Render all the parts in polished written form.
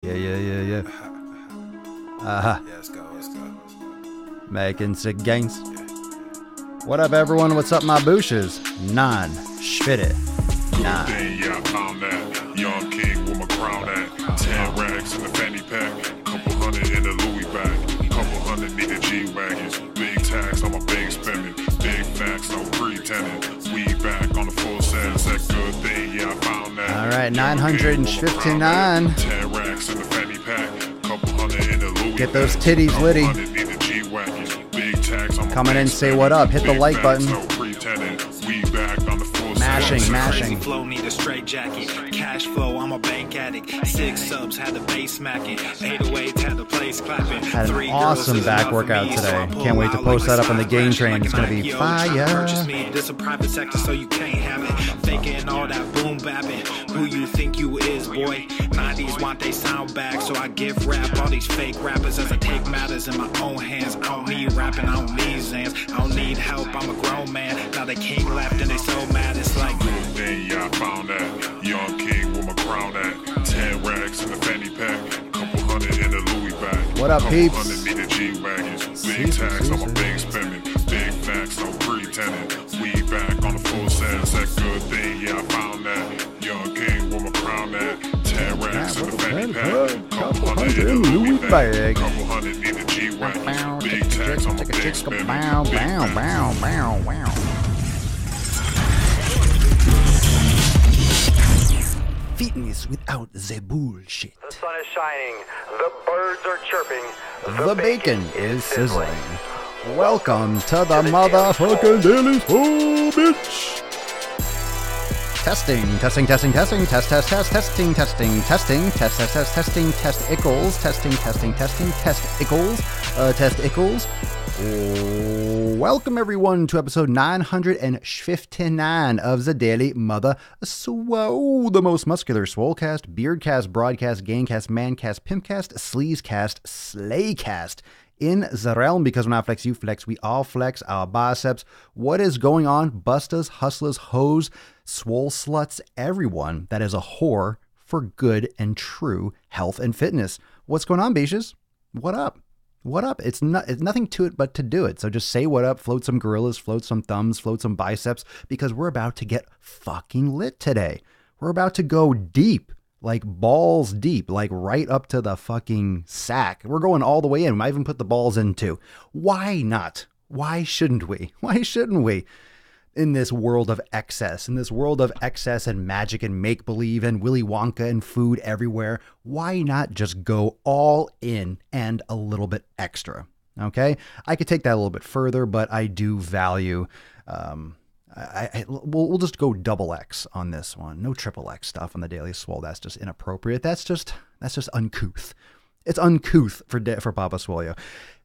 Yeah. Uh-huh. Yeah, let's go. Making sick gains. What up, everyone? What's up, my booshes? Non. Schwitte. Good thing, yeah, I found that. Young king with my crown at. 10 racks in the fanny pack. Couple hundred in the Louis bag. Couple hundred need a G-Wagons. Big tax on my big spending. Big facts, no pretending. We back on the full sales. That good thing, yeah, I found that. All right, 959. 10 racks in the fanny pack. Couple hundred in the Louis Get those bag. titties Couple litty. hundred need a G-Wagons. Big tax on my Coming big in, say spending. what up. Hit the Big like facts, button. no pretending. We back on the full Mashing, sales. mashing. Crazy flow, need a straight jacket. Cash flow, I'm a bank addict. 6 subs, had the bass smacking. 808s, had the place clapping. Had an 3 awesome girls is back enough for workout me, today. so I pull Can't wait to out post like that up on the side game crashing train. like It's a gonna be Nike. fire. Purchase me, this a private sector, so you can't have it. Faking all that boom bapping. Who you think you is, boy? 90s want they sound back, so I give rap all these fake rappers as I take matters in my own hands. I don't need rapping, I don't need Zans. I don't need help, I'm a grown man. Now they king left and they so mad, it's like Good thing, yeah, I found that. Young king with my crown at. 10 racks in the fanny pack. Couple hundred in the Louis bag. What up, Couple peeps? hundred need a G-Wagons. Big Caesar, tax on my Caesar. big spending. Big facts, no pretending. We back on the full sales. That good thing, yeah, I found that. Young king with my crown at. 10 racks in the fanny pack. Couple hundred in the Louis bag. Couple hundred need a G-Wagons. Big tax on my big spending. Bow, Big bow, facts. bow, bow, bow. Fitness without the bullshit. The sun is shining, the birds are chirping, The bacon is sizzling. Welcome to the motherfucking Daily Swole, bitch. Testing, testing, testing, testing, test, test, test, testing, testing, testing, test, test, test, testing, test ickles, testing, testing, testing, test ickles, test ickles. Welcome everyone to episode 959 of the Daily Mother Swole, the most muscular swolecast, beardcast, broadcast, gangcast, mancast, pimpcast, sleazecast, slaycast in the realm, because when I flex, you flex, we all flex our biceps. What is going on, bustas, hustlers, hoes, swole sluts, everyone that is a whore for good and true health and fitness? What's going on, beaches? What up? What up? It's nothing to it but to do it. So just say what up, float some gorillas, float some thumbs, float some biceps, because we're about to get fucking lit today. We're about to go deep, like balls deep, like right up to the fucking sack. We're going all the way in. I even put the balls in too. Why not? Why shouldn't we? Why shouldn't we? In this world of excess, and magic and make-believe and Willy Wonka and food everywhere, why not just go all in and a little bit extra? Okay? I could take that a little bit further, but I do value, we'll just go double X on this one. No triple X stuff on the Daily Swole. That's just inappropriate. That's just uncouth. It's uncouth for Papa Swolio.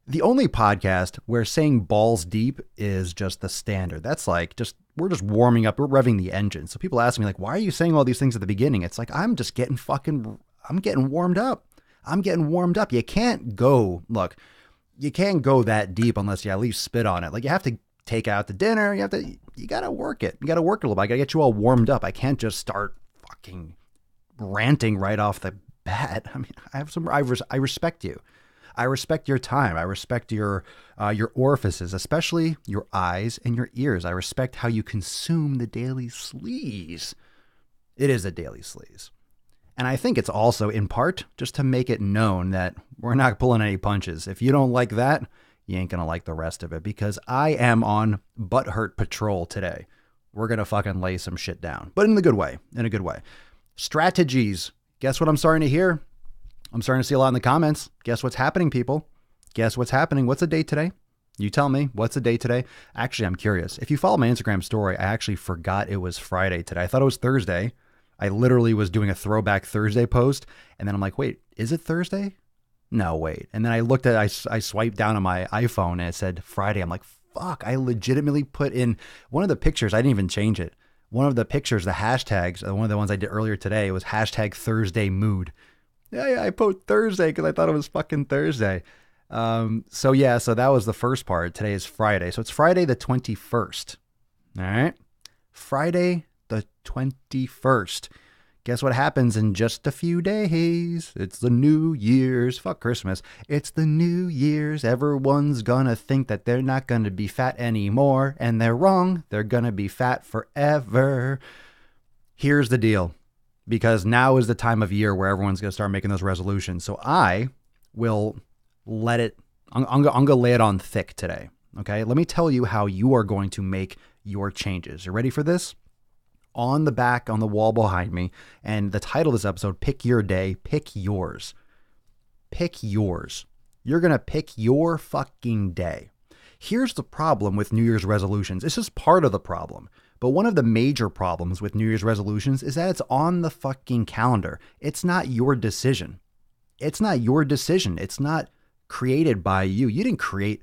The only podcast where saying balls deep is just the standard. That's like we're just warming up. We're revving the engine. So people ask me like, why are you saying all these things at the beginning? It's like, I'm getting warmed up. You can't go that deep unless you at least spit on it. Like you have to take out the dinner. You got to work it. You got to work a little bit. I got to get you all warmed up. I can't just start fucking ranting right off the bat. I mean, I respect you. I respect your time. I respect your orifices, especially your eyes and your ears. I respect how you consume the daily sleaze. It is a daily sleaze. And I think it's also in part just to make it known that we're not pulling any punches. If you don't like that, you ain't going to like the rest of it, because I am on butthurt patrol today. We're going to fucking lay some shit down, but in a good way, Strategies. Guess what I'm starting to hear? I'm starting to see a lot in the comments. Guess what's happening, people? Guess what's happening? What's the date today? You tell me. What's the date today? Actually, I'm curious. If you follow my Instagram story, I actually forgot it was Friday today. I thought it was Thursday. I literally was doing a throwback Thursday post, and then I'm like, wait, is it Thursday? No, wait. And then I looked at it, I swiped down on my iPhone, and it said Friday. I'm like, fuck, I legitimately put in one of the pictures. I didn't even change it. One of the pictures, the hashtags, one of the ones I did earlier today, it was hashtag Thursday mood. Yeah, I put Thursday because I thought it was fucking Thursday. So that was the first part. Today is Friday. So it's Friday the 21st. All right. Friday the 21st. Guess what happens in just a few days? It's the New Year's. Fuck Christmas. It's the New Year's. Everyone's gonna think that they're not gonna be fat anymore, and they're wrong. They're gonna be fat forever. Here's the deal, because now is the time of year where everyone's gonna start making those resolutions. So I will let it, I'm gonna lay it on thick today. Okay, let me tell you how you are going to make your changes. You ready for this? On the back, on the wall behind me, and the title of this episode, Pick Your Day, Pick Yours. Pick yours. You're going to pick your fucking day. Here's the problem with New Year's resolutions. It's just part of the problem. But one of the major problems with New Year's resolutions is that it's on the fucking calendar. It's not your decision. It's not your decision. It's not created by you. You didn't create.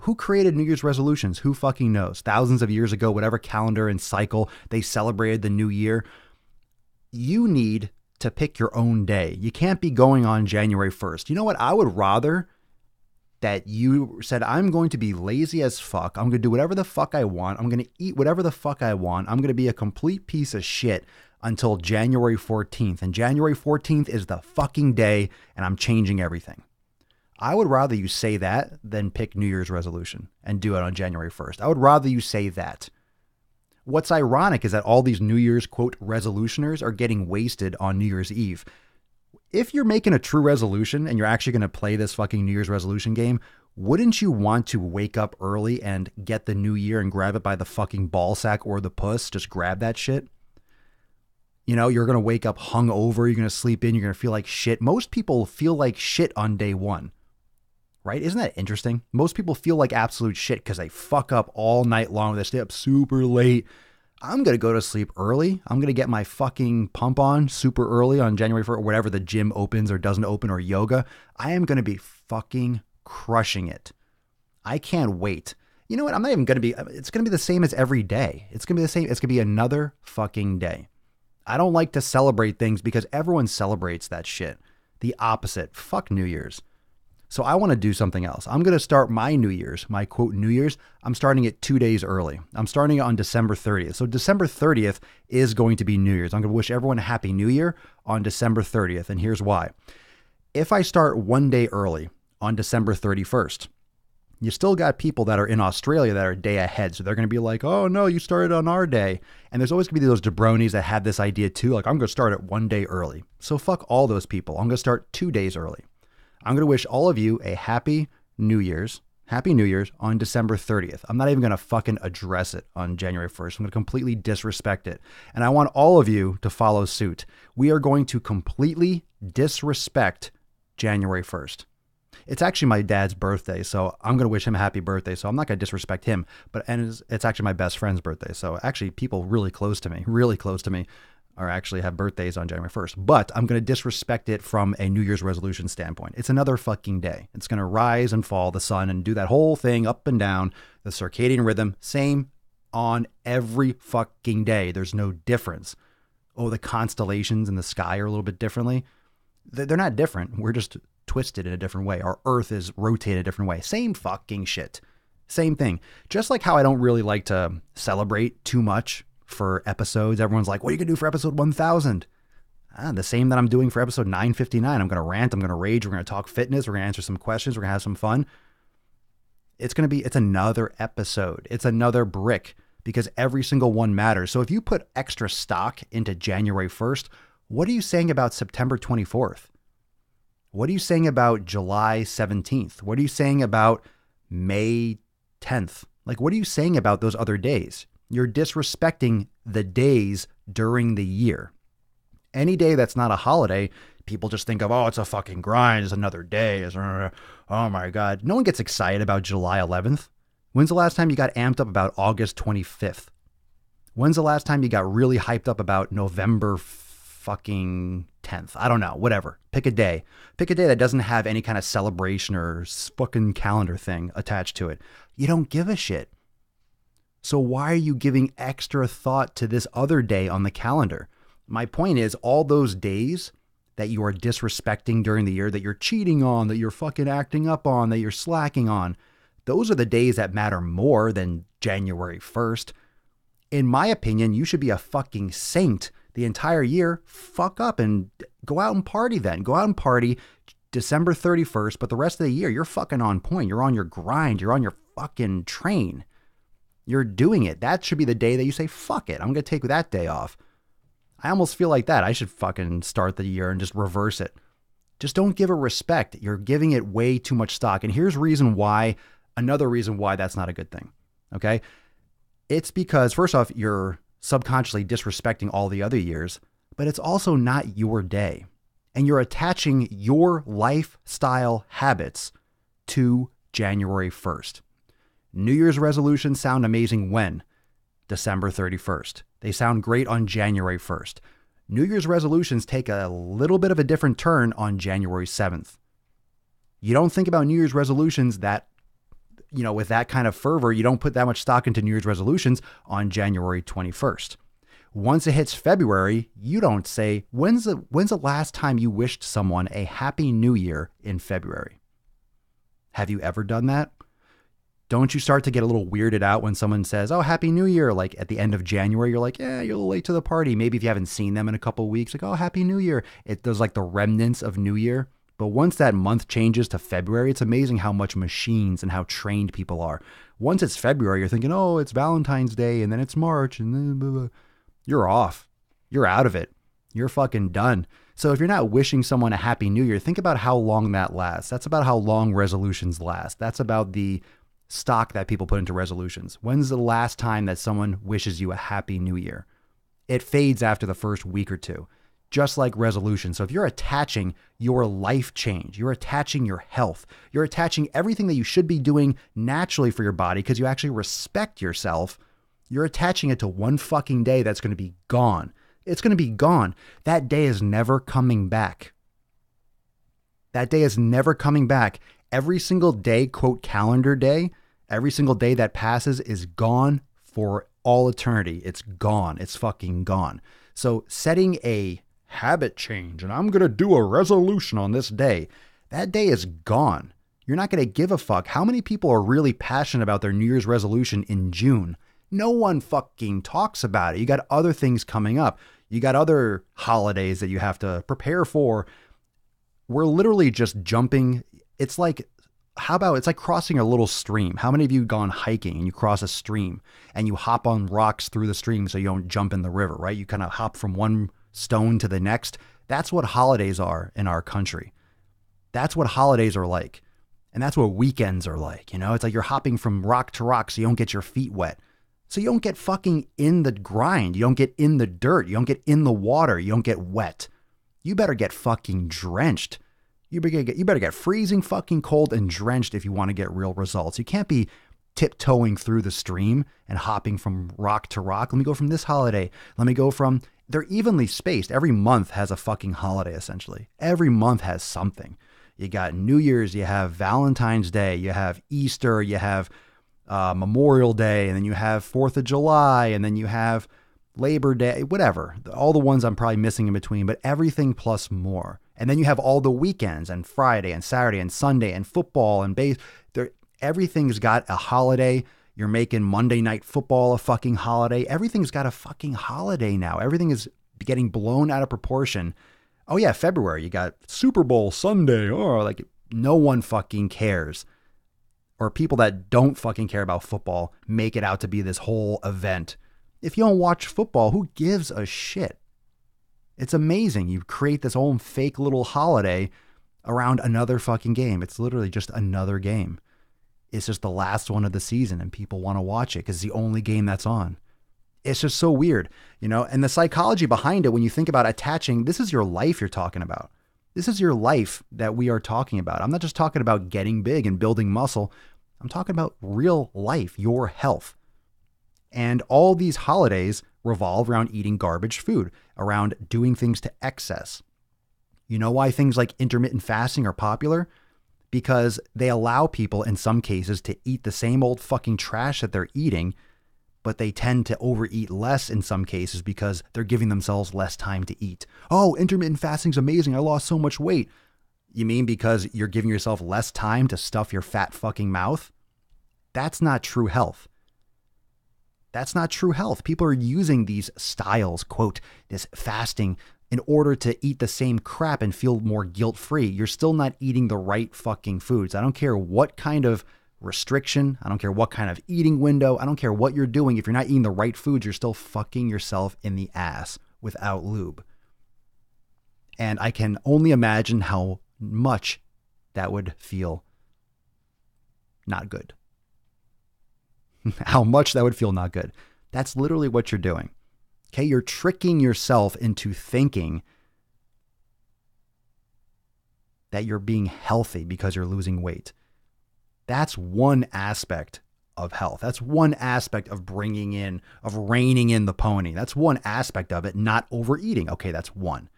Who created New Year's resolutions? Who fucking knows? Thousands of years ago, whatever calendar and cycle they celebrated the new year. You need to pick your own day. You can't be going on January 1st. You know what? I would rather that you said, I'm going to be lazy as fuck. I'm going to do whatever the fuck I want. I'm going to eat whatever the fuck I want. I'm going to be a complete piece of shit until January 14th. And January 14th is the fucking day, and I'm changing everything. I would rather you say that than pick New Year's resolution and do it on January 1st. I would rather you say that. What's ironic is that all these New Year's, quote, resolutioners are getting wasted on New Year's Eve. If you're making a true resolution and you're actually going to play this fucking New Year's resolution game, wouldn't you want to wake up early and get the new year and grab it by the fucking ball sack or the puss? Just grab that shit. You know, you're going to wake up hungover. You're going to sleep in. You're going to feel like shit. Most people feel like shit on day one. Right? Isn't that interesting? Most people feel like absolute shit because they fuck up all night long. They stay up super late. I'm going to go to sleep early. I'm going to get my fucking pump on super early on January 1st or whatever the gym opens or doesn't open or yoga. I am going to be fucking crushing it. I can't wait. You know what? I'm not even going to be, it's going to be the same as every day. It's going to be the same. It's going to be another fucking day. I don't like to celebrate things because everyone celebrates that shit. The opposite. Fuck New Year's. So I want to do something else. I'm going to start my New Year's, my quote New Year's. I'm starting it 2 days early. I'm starting it on December 30th. So December 30th is going to be New Year's. I'm going to wish everyone a happy New Year on December 30th. And here's why. If I start 1 day early on December 31st, you still got people that are in Australia that are a day ahead. So they're going to be like, oh no, you started on our day. And there's always going to be those jabronis that have this idea too. Like, I'm going to start it 1 day early. So fuck all those people. I'm going to start 2 days early. I'm going to wish all of you a happy New Year's on December 30th. I'm not even going to fucking address it on January 1st. I'm going to completely disrespect it. And I want all of you to follow suit. We are going to completely disrespect January 1st. It's actually my dad's birthday, so I'm going to wish him a happy birthday. So I'm not going to disrespect him, and it's actually my best friend's birthday. So actually people really close to me, or actually have birthdays on January 1st. But I'm going to disrespect it from a New Year's resolution standpoint. It's another fucking day. It's going to rise and fall, the sun, and do that whole thing up and down, the circadian rhythm, same on every fucking day. There's no difference. Oh, the constellations in the sky are a little bit differently. They're not different. We're just twisted in a different way. Our Earth is rotated a different way. Same fucking shit. Same thing. Just like how I don't really like to celebrate too much for episodes. Everyone's like, what are you going to do for episode 1000? The same that I'm doing for episode 959. I'm going to rant. I'm going to rage. We're going to talk fitness. We're going to answer some questions. We're going to have some fun. It's another episode. It's another brick because every single one matters. So if you put extra stock into January 1st, what are you saying about September 24th? What are you saying about July 17th? What are you saying about May 10th? Like, what are you saying about those other days? You're disrespecting the days during the year. Any day that's not a holiday, people just think of, oh, it's a fucking grind. It's another day. Oh my God. No one gets excited about July 11th. When's the last time you got amped up about August 25th? When's the last time you got really hyped up about November fucking 10th? I don't know. Whatever. Pick a day. Pick a day that doesn't have any kind of celebration or fucking calendar thing attached to it. You don't give a shit. So why are you giving extra thought to this other day on the calendar? My point is, all those days that you are disrespecting during the year, that you're cheating on, that you're fucking acting up on, that you're slacking on, those are the days that matter more than January 1st. In my opinion, you should be a fucking saint the entire year, fuck up and go out and party then. Go out and party December 31st, but the rest of the year, you're fucking on point. You're on your grind. You're on your fucking train. You're doing it. That should be the day that you say, fuck it, I'm going to take that day off. I almost feel like that. I should fucking start the year and just reverse it. Just don't give it respect. You're giving it way too much stock. And here's another reason why that's not a good thing. Okay? It's because, first off, you're subconsciously disrespecting all the other years, but it's also not your day. And you're attaching your lifestyle habits to January 1st. New Year's resolutions sound amazing when? December 31st. They sound great on January 1st. New Year's resolutions take a little bit of a different turn on January 7th. You don't think about New Year's resolutions with that kind of fervor. You don't put that much stock into New Year's resolutions on January 21st. Once it hits February, you don't say, when's the last time you wished someone a happy new year in February? Have you ever done that? Don't you start to get a little weirded out when someone says, oh, happy new year, like at the end of January? You're like, yeah, you're a little late to the party. Maybe if you haven't seen them in a couple of weeks, like, oh, happy new year. There's like the remnants of new year. But once that month changes to February, it's amazing how much machines and how trained people are. Once it's February, you're thinking, oh, it's Valentine's Day, and then it's March, and then blah, blah. You're off. You're out of it. You're fucking done. So if you're not wishing someone a happy new year, think about how long that lasts. That's about how long resolutions last. That's about the stock that people put into resolutions. When's the last time that someone wishes you a happy new year? It fades after the first week or two, just like resolutions. So if you're attaching your life change, you're attaching your health, you're attaching everything that you should be doing naturally for your body because you actually respect yourself, you're attaching it to one fucking day that's going to be gone. It's going to be gone. That day is never coming back. That day is never coming back. Every single day, quote, calendar day, every single day that passes is gone for all eternity. It's gone. It's fucking gone. So setting a habit change, and I'm going to do a resolution on this day, that day is gone. You're not going to give a fuck. How many people are really passionate about their New Year's resolution in June? No one fucking talks about it. You got other things coming up. You got other holidays that you have to prepare for. We're literally just jumping. It's like crossing a little stream. How many of you have gone hiking and you cross a stream and you hop on rocks through the stream so you don't jump in the river, right? You kind of hop from one stone to the next. That's what holidays are in our country. That's what holidays are like. And that's what weekends are like. It's like you're hopping from rock to rock so you don't get your feet wet. So you don't get fucking in the grind. You don't get in the dirt. You don't get in the water. You don't get wet. You better get fucking drenched. You better get freezing fucking cold and drenched if you want to get real results. You can't be tiptoeing through the stream and hopping from rock to rock. Let me go from this holiday. They're evenly spaced. Every month has a fucking holiday, essentially. Every month has something. You got New Year's, you have Valentine's Day, you have Easter, you have Memorial Day, and then you have 4th of July, and then you have Labor Day, whatever. All the ones I'm probably missing in between, but everything plus more. And then you have all the weekends and Friday and Saturday and Sunday and football and base. Everything's got a holiday. You're making Monday Night Football a fucking holiday. Everything's got a fucking holiday now. Everything is getting blown out of proportion. Oh yeah, February, you got Super Bowl Sunday. Oh, like no one fucking cares. Or people that don't fucking care about football make it out to be this whole event. If you don't watch football, who gives a shit? It's amazing. You create this whole fake little holiday around another fucking game. It's literally just another game. It's just the last one of the season and people want to watch it because it's the only game that's on. It's just so weird, and the psychology behind it, when you think about attaching, this is your life you're talking about. This is your life that we are talking about. I'm not just talking about getting big and building muscle. I'm talking about real life, your health. And all these holidays revolve around eating garbage food, around doing things to excess. You know why things like intermittent fasting are popular? Because they allow people in some cases to eat the same old fucking trash that they're eating, but they tend to overeat less in some cases because they're giving themselves less time to eat. Oh, intermittent fasting's amazing. I lost so much weight. You mean because you're giving yourself less time to stuff your fat fucking mouth? That's not true health. That's not true health. People are using these styles, quote, this fasting, in order to eat the same crap and feel more guilt-free. You're still not eating the right fucking foods. I don't care what kind of restriction. I don't care what kind of eating window. I don't care what you're doing. If you're not eating the right foods, you're still fucking yourself in the ass without lube. And I can only imagine how much that would feel not good. How much that would feel not good. That's literally what you're doing. Okay, you're tricking yourself into thinking that you're being healthy because you're losing weight. That's one aspect of health. That's one aspect of reining in the pony. That's one aspect of it, not overeating. Okay, that's one.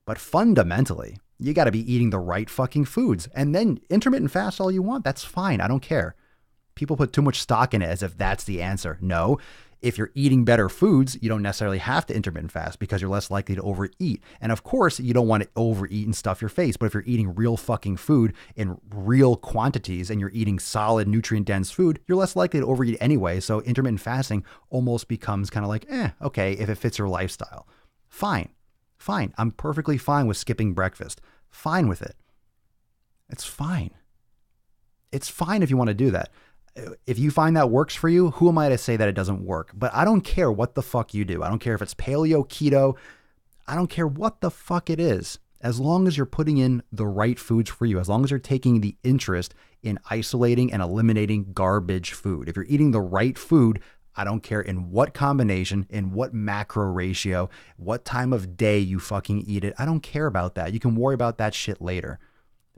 But fundamentally, you got to be eating the right fucking foods. And then intermittent fast all you want. That's fine. I don't care. People put too much stock in it as if that's the answer. No, if you're eating better foods, you don't necessarily have to intermittent fast because you're less likely to overeat. And of course, you don't want to overeat and stuff your face. But if you're eating real fucking food in real quantities and you're eating solid nutrient dense food, you're less likely to overeat anyway. So intermittent fasting almost becomes kind of like, okay, if it fits your lifestyle. Fine. I'm perfectly fine with skipping breakfast. Fine with it. It's fine. It's fine if you want to do that. If you find that works for you, who am I to say that it doesn't work? But I don't care what the fuck you do. I don't care if it's paleo, keto. I don't care what the fuck it is. As long as you're putting in the right foods for you, as long as you're taking the interest in isolating and eliminating garbage food. If you're eating the right food, I don't care in what combination, in what macro ratio, what time of day you fucking eat it. I don't care about that. You can worry about that shit later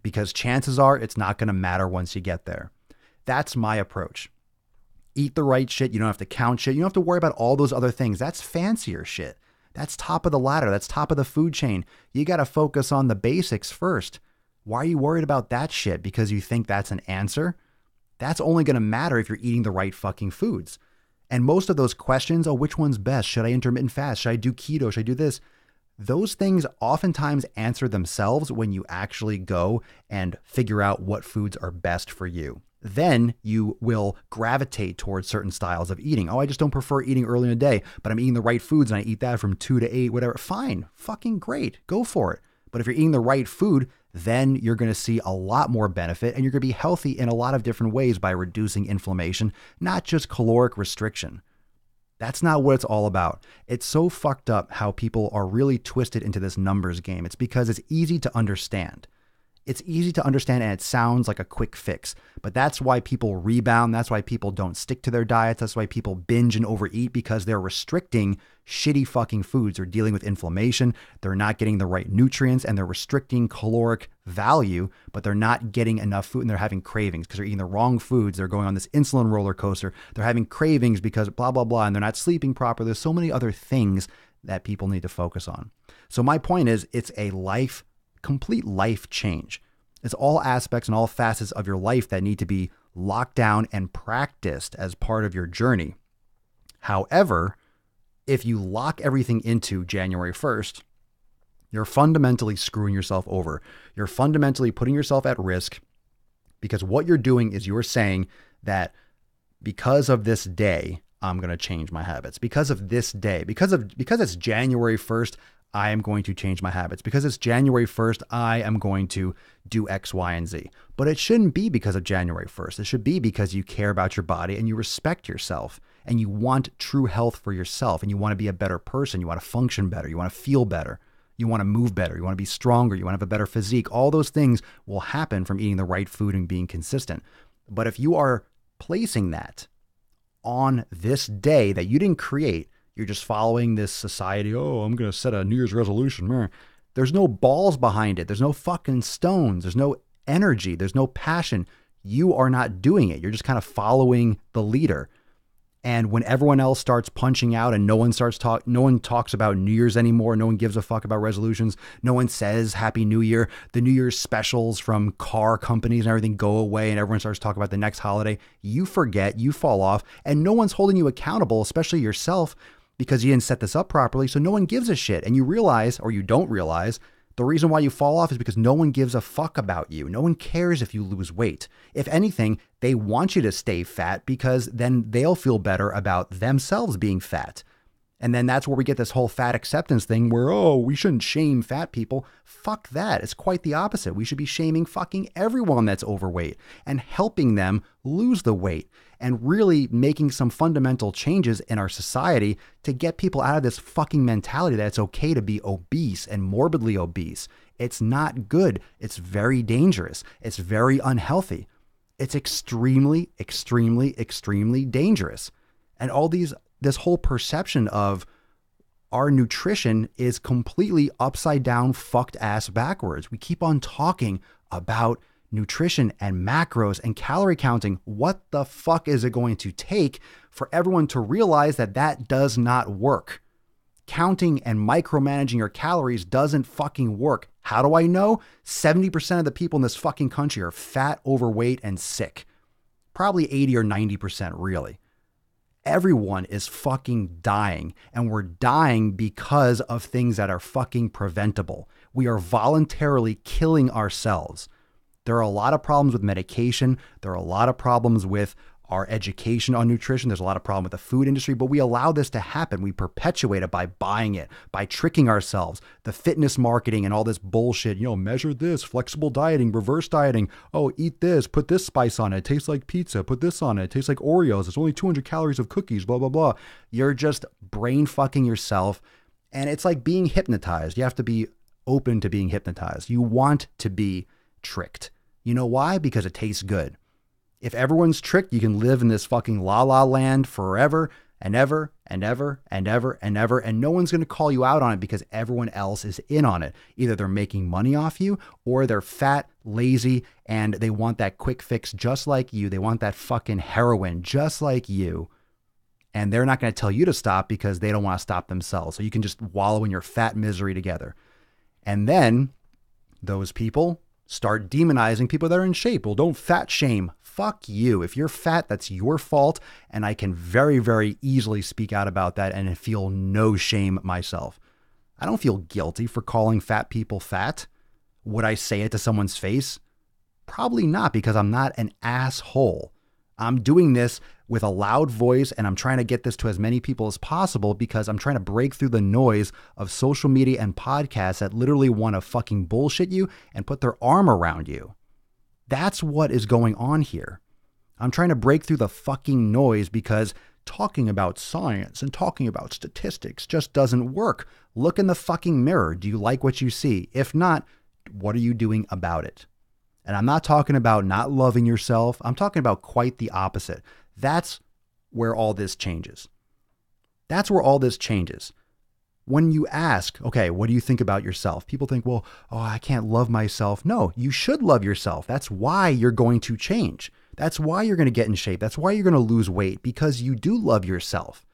because chances are it's not going to matter once you get there. That's my approach. Eat the right shit. You don't have to count shit. You don't have to worry about all those other things. That's fancier shit. That's top of the ladder. That's top of the food chain. You got to focus on the basics first. Why are you worried about that shit? Because you think that's an answer? That's only going to matter if you're eating the right fucking foods. And most of those questions, which one's best? Should I intermittent fast? Should I do keto? Should I do this? Those things oftentimes answer themselves when you actually go and figure out what foods are best for you. Then you will gravitate towards certain styles of eating. I just don't prefer eating early in the day, but I'm eating the right foods and I eat that from 2 to 8, whatever. Fine, fucking great. Go for it. But if you're eating the right food, then you're going to see a lot more benefit and you're going to be healthy in a lot of different ways by reducing inflammation, not just caloric restriction. That's not what it's all about. It's so fucked up how people are really twisted into this numbers game. It's because it's easy to understand. It's easy to understand and it sounds like a quick fix, but that's why people rebound. That's why people don't stick to their diets. That's why people binge and overeat because they're restricting shitty fucking foods. They're dealing with inflammation. They're not getting the right nutrients and they're restricting caloric value, but they're not getting enough food and they're having cravings because they're eating the wrong foods. They're going on this insulin roller coaster. They're having cravings because blah, blah, blah, and they're not sleeping properly. There's so many other things that people need to focus on. So my point is it's a complete life change. It's all aspects and all facets of your life that need to be locked down and practiced as part of your journey. However, if you lock everything into January 1st, you're fundamentally screwing yourself over. You're fundamentally putting yourself at risk because what you're doing is you're saying that because of this day, I'm going to change my habits. Because of this day, because it's January 1st, I am going to change my habits. Because it's January 1st, I am going to do X, Y, and Z. But it shouldn't be because of January 1st. It should be because you care about your body and you respect yourself and you want true health for yourself and you want to be a better person. You want to function better. You want to feel better. You want to move better. You want to be stronger. You want to have a better physique. All those things will happen from eating the right food and being consistent. But if you are placing that on this day that you didn't create, you're just following this society. Oh, I'm going to set a New Year's resolution. There's no balls behind it. There's no fucking stones. There's no energy. There's no passion. You are not doing it. You're just kind of following the leader. And when everyone else starts punching out and no one talks about New Year's anymore. No one gives a fuck about resolutions. No one says Happy New Year. The New Year's specials from car companies and everything go away and everyone starts talking about the next holiday. You forget, you fall off, and no one's holding you accountable, especially yourself, because you didn't set this up properly. So no one gives a shit. And you realize, or you don't realize, The reason why you fall off is because no one gives a fuck about you. No one cares if you lose weight. If anything, they want you to stay fat because then they'll feel better about themselves being fat. And then that's where we get this whole fat acceptance thing where, oh, we shouldn't shame fat people. Fuck that. It's quite the opposite. We should be shaming fucking everyone that's overweight and helping them lose the weight and really making some fundamental changes in our society to get people out of this fucking mentality that it's okay to be obese and morbidly obese. It's not good. It's very dangerous. It's very unhealthy. It's extremely, extremely, extremely dangerous. And this whole perception of our nutrition is completely upside down, fucked ass backwards. We keep on talking about nutrition and macros and calorie counting. What the fuck is it going to take for everyone to realize that that does not work? Counting and micromanaging your calories doesn't fucking work. How do I know? 70% of the people in this fucking country are fat, overweight, and sick. Probably 80 or 90% really. Everyone is fucking dying, and we're dying because of things that are fucking preventable. We are voluntarily killing ourselves. There are a lot of problems with medication. There are a lot of problems with our education on nutrition. There's a lot of problem with the food industry, but we allow this to happen. We perpetuate it by buying it, by tricking ourselves. The fitness marketing and all this bullshit, measure this, flexible dieting, reverse dieting. Oh, eat this, put this spice on it. It tastes like pizza. Put this on it. It tastes like Oreos. It's only 200 calories of cookies, blah, blah, blah. You're just brain fucking yourself. And it's like being hypnotized. You have to be open to being hypnotized. You want to be tricked. You know why? Because it tastes good. If everyone's tricked, you can live in this fucking la-la land forever and ever and ever and ever and ever, and no one's going to call you out on it because everyone else is in on it. Either they're making money off you or they're fat, lazy, and they want that quick fix just like you. They want that fucking heroin just like you. And they're not going to tell you to stop because they don't want to stop themselves. So you can just wallow in your fat misery together. And then those people start demonizing people that are in shape. Well, don't fat shame. Fuck you. If you're fat, that's your fault. And I can very, very easily speak out about that and feel no shame myself. I don't feel guilty for calling fat people fat. Would I say it to someone's face? Probably not, because I'm not an asshole. I'm doing this with a loud voice, and I'm trying to get this to as many people as possible because I'm trying to break through the noise of social media and podcasts that literally want to fucking bullshit you and put their arm around you. That's what is going on here. I'm trying to break through the fucking noise because talking about science and talking about statistics just doesn't work. Look in the fucking mirror. Do you like what you see? If not, what are you doing about it? And I'm not talking about not loving yourself. I'm talking about quite the opposite. That's where all this changes. That's where all this changes. When you ask, okay, what do you think about yourself? People think, well, I can't love myself. No, you should love yourself. That's why you're going to change. That's why you're going to get in shape. That's why you're going to lose weight, because you do love yourself.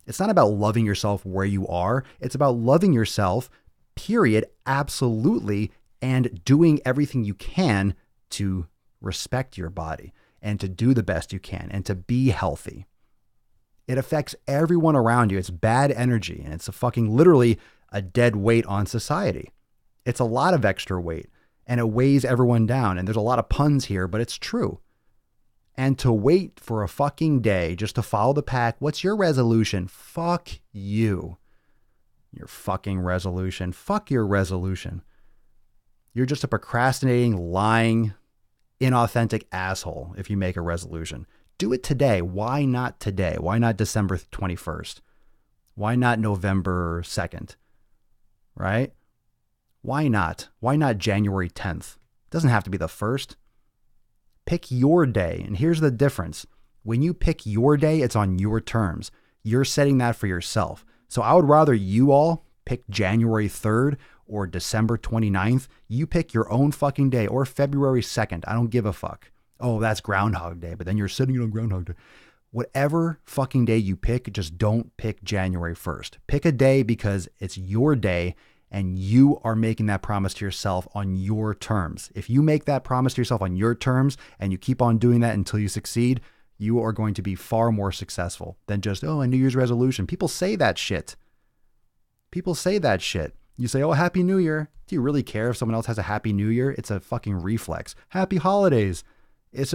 It's not about loving yourself where you are. It's about loving yourself, period, absolutely, and doing everything you can to respect your body and to do the best you can and to be healthy. It affects everyone around you. It's bad energy, and it's literally a dead weight on society. It's a lot of extra weight, and it weighs everyone down. And there's a lot of puns here, but it's true. And to wait for a fucking day just to follow the pack, what's your resolution? Fuck you. Your fucking resolution. Fuck your resolution. You're just a procrastinating, lying, inauthentic asshole if you make a resolution. Do it today. Why not today? Why not December 21st? Why not November 2nd? Right? Why not? Why not January 10th? It doesn't have to be the 1st. Pick your day. And here's the difference. When you pick your day, it's on your terms. You're setting that for yourself. So I would rather you all pick January 3rd or December 29th. You pick your own fucking day, or February 2nd. I don't give a fuck. Oh, that's Groundhog Day, but then you're sitting on Groundhog Day. Whatever fucking day you pick, just don't pick January 1st. Pick a day because it's your day and you are making that promise to yourself on your terms. If you make that promise to yourself on your terms and you keep on doing that until you succeed, you are going to be far more successful than just, a New Year's resolution. People say that shit. People say that shit. You say, oh, Happy New Year. Do you really care if someone else has a Happy New Year? It's a fucking reflex. Happy holidays. It's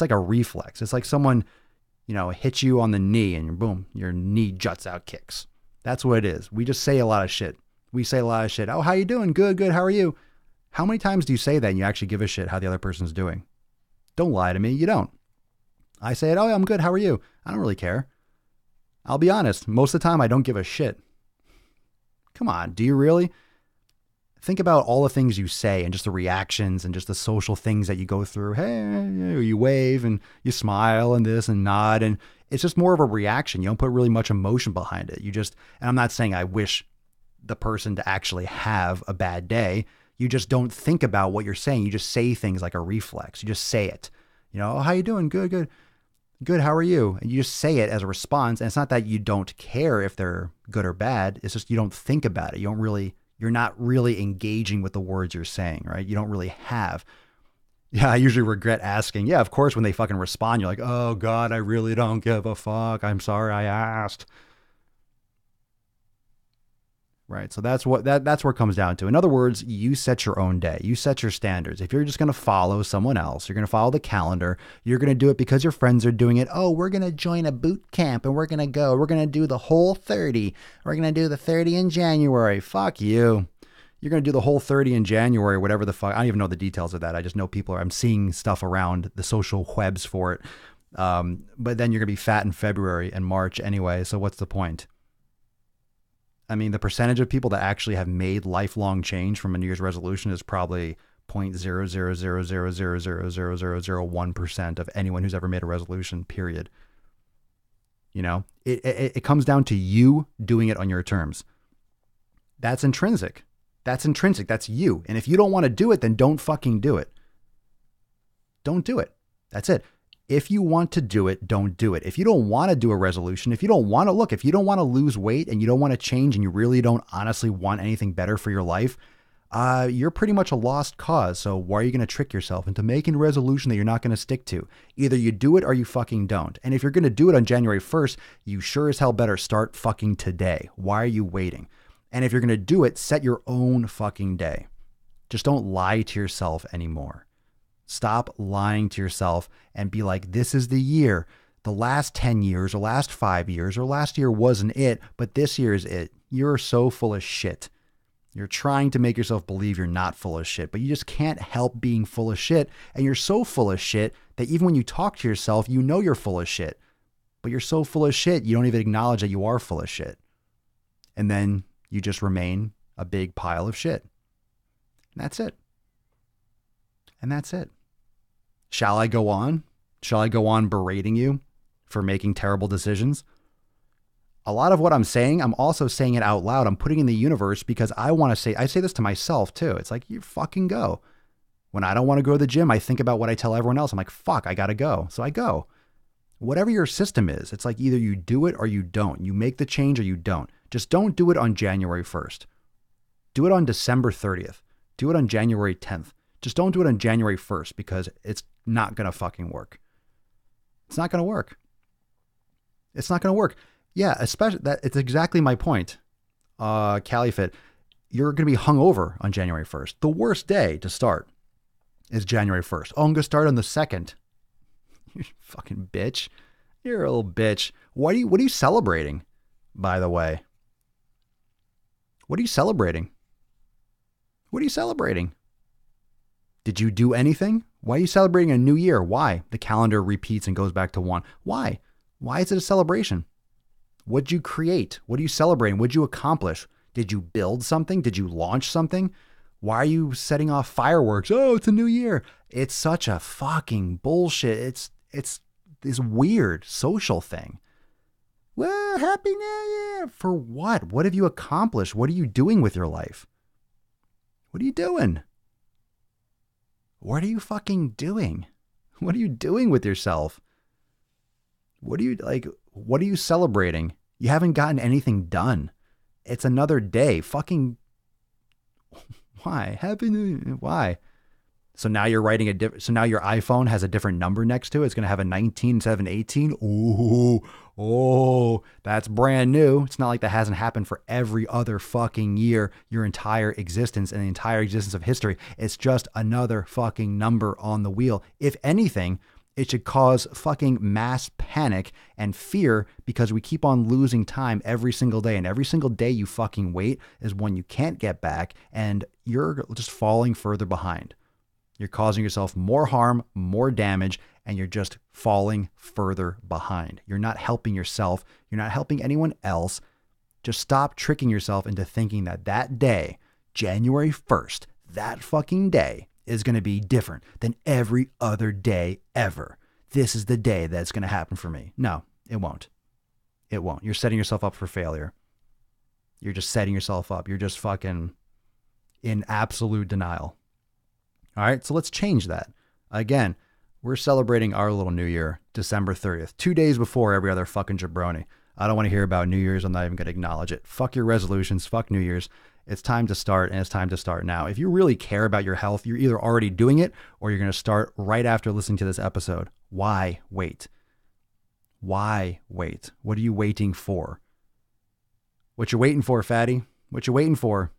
like a reflex. It's like someone, hits you on the knee and boom, your knee juts out kicks. That's what it is. We just say a lot of shit. We say a lot of shit. Oh, how you doing? Good, good. How are you? How many times do you say that and you actually give a shit how the other person's doing? Don't lie to me. You don't. I say it, oh, I'm good. How are you? I don't really care. I'll be honest. Most of the time, I don't give a shit. Come on. Do you really? Think about all the things you say and just the reactions and just the social things that you go through. Hey, you wave and you smile and this and nod. And it's just more of a reaction. You don't put really much emotion behind it. And I'm not saying I wish the person to actually have a bad day. You just don't think about what you're saying. You just say things like a reflex. You just say it. Oh, how you doing? Good, good. Good, how are you? And you just say it as a response. And it's not that you don't care if they're good or bad. It's just you don't think about it. You're not really engaging with the words you're saying, right? You don't really have. Yeah, I usually regret asking. Yeah, of course, when they fucking respond, you're like, oh God, I really don't give a fuck. I'm sorry I asked. Right. So that's where it comes down to. In other words, you set your own day. You set your standards. If you're just going to follow someone else, you're going to follow the calendar. You're going to do it because your friends are doing it. Oh, we're going to join a boot camp and we're going to do the whole 30. We're going to do the 30 in January. Fuck you. You're going to do the whole 30 in January, whatever the fuck. I don't even know the details of that. I just know I'm seeing stuff around the social webs for it. But then you're going to be fat in February and March anyway. So what's the point? I mean, the percentage of people that actually have made lifelong change from a New Year's resolution is probably 0.00000000001% of anyone who's ever made a resolution, period. It comes down to you doing it on your terms. That's intrinsic. That's you. And if you don't want to do it, then don't fucking do it. Don't do it. That's it. If you want to do it, don't do it. If you don't want to do a resolution, if you don't want to lose weight and you don't want to change and you really don't honestly want anything better for your life, you're pretty much a lost cause. So why are you going to trick yourself into making a resolution that you're not going to stick to? Either you do it or you fucking don't. And if you're going to do it on January 1st, you sure as hell better start fucking today. Why are you waiting? And if you're going to do it, set your own fucking day. Just don't lie to yourself anymore. Stop lying to yourself and be like, this is the year. The last 10 years or last 5 years or last year wasn't it, but this year is it. You're so full of shit. You're trying to make yourself believe you're not full of shit, but you just can't help being full of shit. And you're so full of shit that even when you talk to yourself, you know you're full of shit. But you're so full of shit, you don't even acknowledge that you are full of shit. And then you just remain a big pile of shit. And that's it. And that's it. Shall I go on? Shall I go on berating you for making terrible decisions? A lot of what I'm saying, I'm also saying it out loud. I'm putting in the universe because I say this to myself too. It's like, you fucking go. When I don't want to go to the gym, I think about what I tell everyone else. I'm like, fuck, I got to go. So I go. Whatever your system is, it's like either you do it or you don't. You make the change or you don't. Just don't do it on January 1st. Do it on December 30th. Do it on January 10th. Just don't do it on January 1st because it's not going to fucking work. It's not going to work. It's not going to work. Yeah, especially that. It's exactly my point. Califit, you're going to be hungover on January 1st. The worst day to start is January 1st. Oh, I'm going to start on the 2nd. You fucking bitch. You're a little bitch. What are you celebrating, by the way? What are you celebrating? What are you celebrating? Did you do anything? Why are you celebrating a new year? Why? The calendar repeats and goes back to 1. Why? Why is it a celebration? What'd you create? What are you celebrating? What'd you accomplish? Did you build something? Did you launch something? Why are you setting off fireworks? Oh, it's a new year. It's such a fucking bullshit. It's this weird social thing. Well, Happy New Year. For what? What have you accomplished? What are you doing with your life? What are you doing? What are you fucking doing? What are you doing with yourself? What are you celebrating? You haven't gotten anything done. It's another day. Fucking why? Happy New Year. Why? So now you're writing so now your iPhone has a different number next to it. It's going to have a 19 instead of an 18. Oh, that's brand new. It's not like that hasn't happened for every other fucking year, your entire existence and the entire existence of history. It's just another fucking number on the wheel. If anything, it should cause fucking mass panic and fear because we keep on losing time every single day. And every single day you fucking wait is one you can't get back, and you're just falling further behind. You're causing yourself more harm, more damage, and you're just falling further behind. You're not helping yourself. You're not helping anyone else. Just stop tricking yourself into thinking that that day, January 1st, that fucking day is going to be different than every other day ever. This is the day that's going to happen for me. No, it won't. It won't. You're setting yourself up for failure. You're just setting yourself up. You're just fucking in absolute denial. All right, so let's change that. Again, we're celebrating our little New Year, December 30th, 2 days before every other fucking jabroni. I don't want to hear about New Year's. I'm not even going to acknowledge it. Fuck your resolutions. Fuck New Year's. It's time to start, and it's time to start now. If you really care about your health, you're either already doing it or you're going to start right after listening to this episode. Why wait? Why wait? What are you waiting for? What you waiting for, fatty? What you waiting for?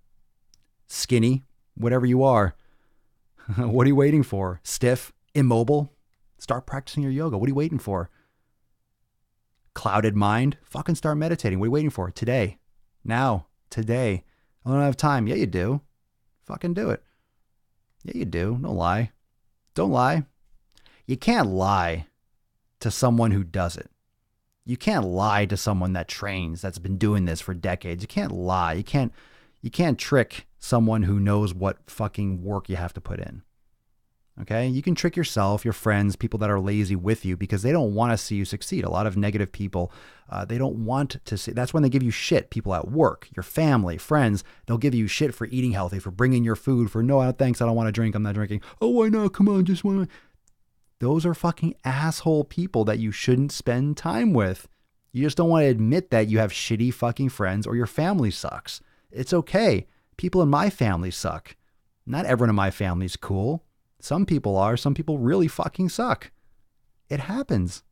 Skinny? Whatever you are. What are you waiting for? Stiff? Immobile? Start practicing your yoga. What are you waiting for? Clouded mind? Fucking start meditating. What are you waiting for? Today. Now. Today. I don't have time. Yeah, you do. Fucking do it. Yeah, you do. Don't lie. Don't lie. You can't lie to someone who does it. You can't lie to someone that trains, that's been doing this for decades. You can't lie. You can't trick someone who knows what fucking work you have to put in. Okay? You can trick yourself, your friends, people that are lazy with you because they don't want to see you succeed. A lot of negative people, they don't want to see. That's when they give you shit. People at work, your family, friends, they'll give you shit for eating healthy, for bringing your food, for no, thanks, I don't want to drink, I'm not drinking. Oh, why not? Come on, just want to. Those are fucking asshole people that you shouldn't spend time with. You just don't want to admit that you have shitty fucking friends or your family sucks. It's okay. People in my family suck. Not everyone in my family is cool. Some people are. Some people really fucking suck. It happens.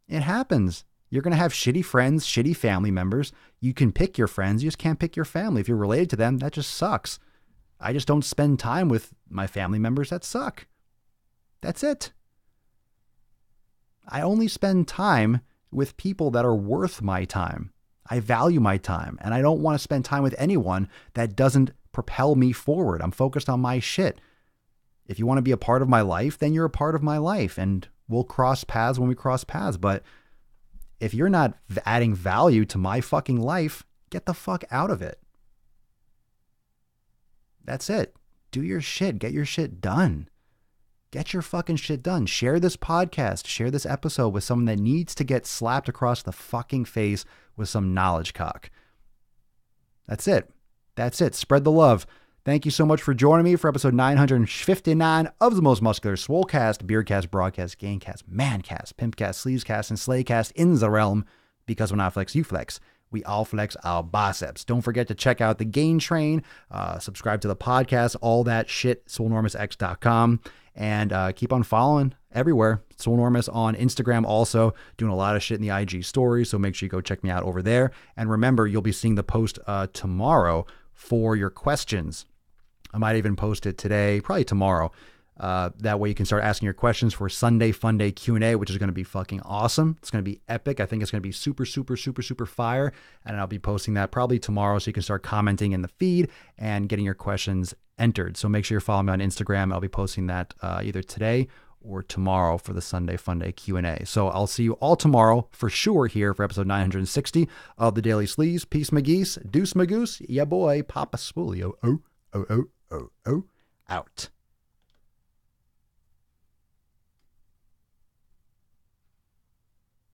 It happens. You're going to have shitty friends, shitty family members. You can pick your friends. You just can't pick your family. If you're related to them, that just sucks. I just don't spend time with my family members that suck. That's it. I only spend time with people that are worth my time. I value my time, and I don't want to spend time with anyone that doesn't propel me forward. I'm focused on my shit. If you want to be a part of my life, then you're a part of my life, and we'll cross paths when we cross paths. But if you're not adding value to my fucking life, get the fuck out of it. That's it. Do your shit. Get your shit done. Get your fucking shit done. Share this podcast. Share this episode with someone that needs to get slapped across the fucking face with some knowledge cock. That's it. That's it. Spread the love. Thank you so much for joining me for episode 959 of the most muscular Swolecast, Beardcast, Broadcast, Gamecast, Mancast, Pimpcast, Sleevescast, and Slaycast in the realm. Because when I flex, you flex. We all flex our biceps. Don't forget to check out the Gain Train, subscribe to the podcast, all that shit, SwoleNormousX.com, and keep on following everywhere. Swolenormous on Instagram also, doing a lot of shit in the IG stories, so make sure you go check me out over there. And remember, you'll be seeing the post tomorrow for your questions. I might even post it today, probably tomorrow. That way you can start asking your questions for Sunday Fun Day Q&A, which is going to be fucking awesome. It's going to be epic. I think it's going to be super, super, super, super fire. And I'll be posting that probably tomorrow so you can start commenting in the feed and getting your questions entered. So make sure you're following me on Instagram. I'll be posting that either today or tomorrow for the Sunday Fun Day Q&A. So I'll see you all tomorrow for sure here for episode 960 of the Daily Sleaze. Peace, McGeese. Deuce, Magoose. Yeah, boy. Papa Swole. Oh, out.